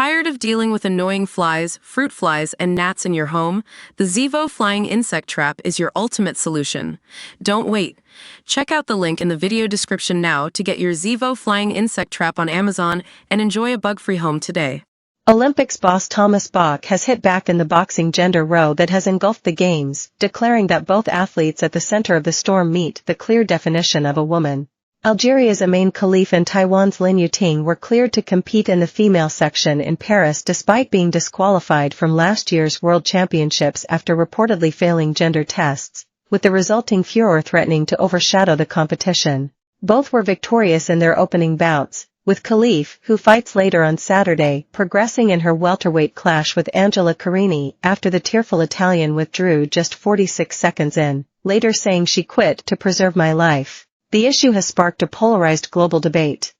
Tired of dealing with annoying flies, fruit flies, and gnats in your home? The Zevo Flying Insect Trap is your ultimate solution. Don't wait. Check out the link in the video description now to get your Zevo Flying Insect Trap on Amazon and enjoy a bug-free home today. Olympics boss Thomas Bach has hit back in the boxing gender row that has engulfed the games, declaring that both athletes at the center of the storm meet the clear definition of a woman. Algeria's Imane Khelif and Taiwan's Yu-Ting were cleared to compete in the female section in Paris despite being disqualified from last year's World Championships after reportedly failing gender tests, with the resulting furor threatening to overshadow the competition. Both were victorious in their opening bouts, with Khelif, who fights later on Saturday, progressing in her welterweight clash with Angela Carini after the tearful Italian withdrew just 46 seconds in, later saying she quit to preserve my life. The issue has sparked a polarized global debate.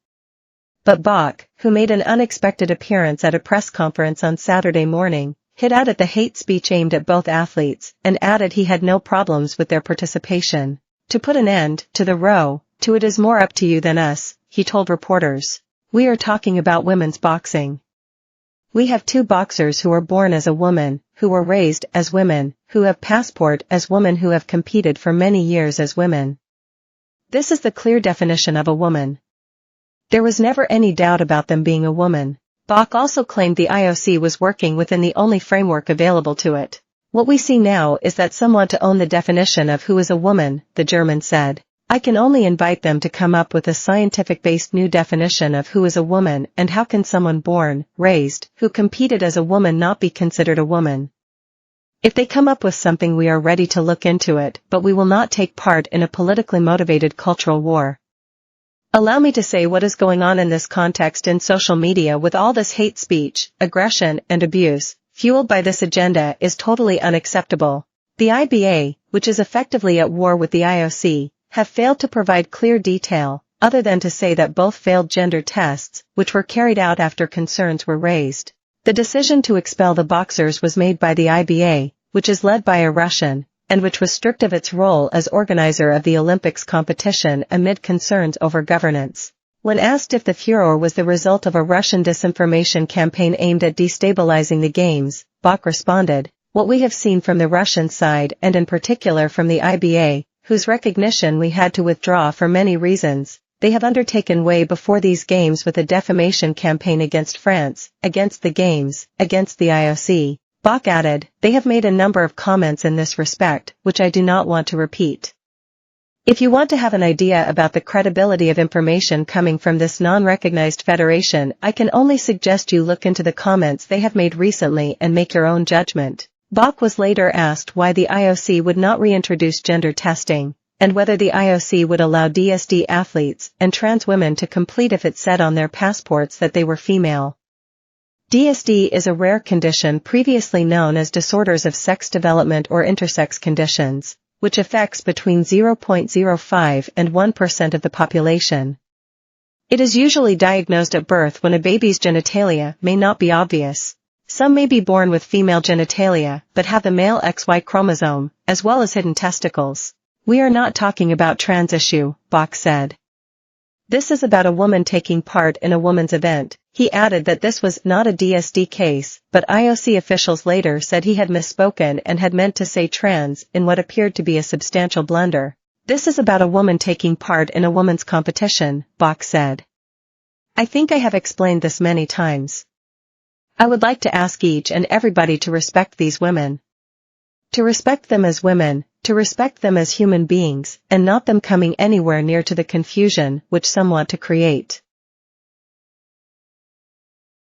But Bach, who made an unexpected appearance at a press conference on Saturday morning, hit out at the hate speech aimed at both athletes, and added he had no problems with their participation. To put an end to the row, to it is more up to you than us, he told reporters. We are talking about women's boxing. We have two boxers who are born as a woman, who were raised as women, who have passport as women, who have competed for many years as women. This is the clear definition of a woman. There was never any doubt about them being a woman. Bach also claimed the IOC was working within the only framework available to it. What we see now is that some want to own the definition of who is a woman, the German said. I can only invite them to come up with a scientific-based new definition of who is a woman, and how can someone born, raised, who competed as a woman not be considered a woman. If they come up with something, we are ready to look into it, but we will not take part in a politically motivated cultural war. Allow me to say what is going on in this context in social media with all this hate speech, aggression, and abuse, fueled by this agenda, is totally unacceptable. The IBA, which is effectively at war with the IOC, have failed to provide clear detail, other than to say that both failed gender tests, which were carried out after concerns were raised. The decision to expel the boxers was made by the IBA, which is led by a Russian, and which was stripped of its role as organizer of the Olympics competition amid concerns over governance. When asked if the furor was the result of a Russian disinformation campaign aimed at destabilizing the games, Bach responded, "What we have seen from the Russian side, and in particular from the IBA, whose recognition we had to withdraw for many reasons, they have undertaken way before these games with a defamation campaign against France, against the games, against the IOC." Bach added, "They have made a number of comments in this respect, which I do not want to repeat." If you want to have an idea about the credibility of information coming from this non-recognized federation, I can only suggest you look into the comments they have made recently and make your own judgment. Bach was later asked why the IOC would not reintroduce gender testing, and whether the IOC would allow DSD athletes and trans women to compete if it said on their passports that they were female. DSD is a rare condition previously known as disorders of sex development or intersex conditions, which affects between 0.05 and 1% of the population. It is usually diagnosed at birth when a baby's genitalia may not be obvious. Some may be born with female genitalia, but have the male XY chromosome, as well as hidden testicles. We are not talking about trans issue, Bach said. This is about a woman taking part in a woman's event. He added that this was not a DSD case, but IOC officials later said he had misspoken and had meant to say trans in what appeared to be a substantial blunder. This is about a woman taking part in a woman's competition, Bach said. I think I have explained this many times. I would like to ask each and everybody to respect these women. To respect them as women, to respect them as human beings, and not them coming anywhere near to the confusion which some want to create.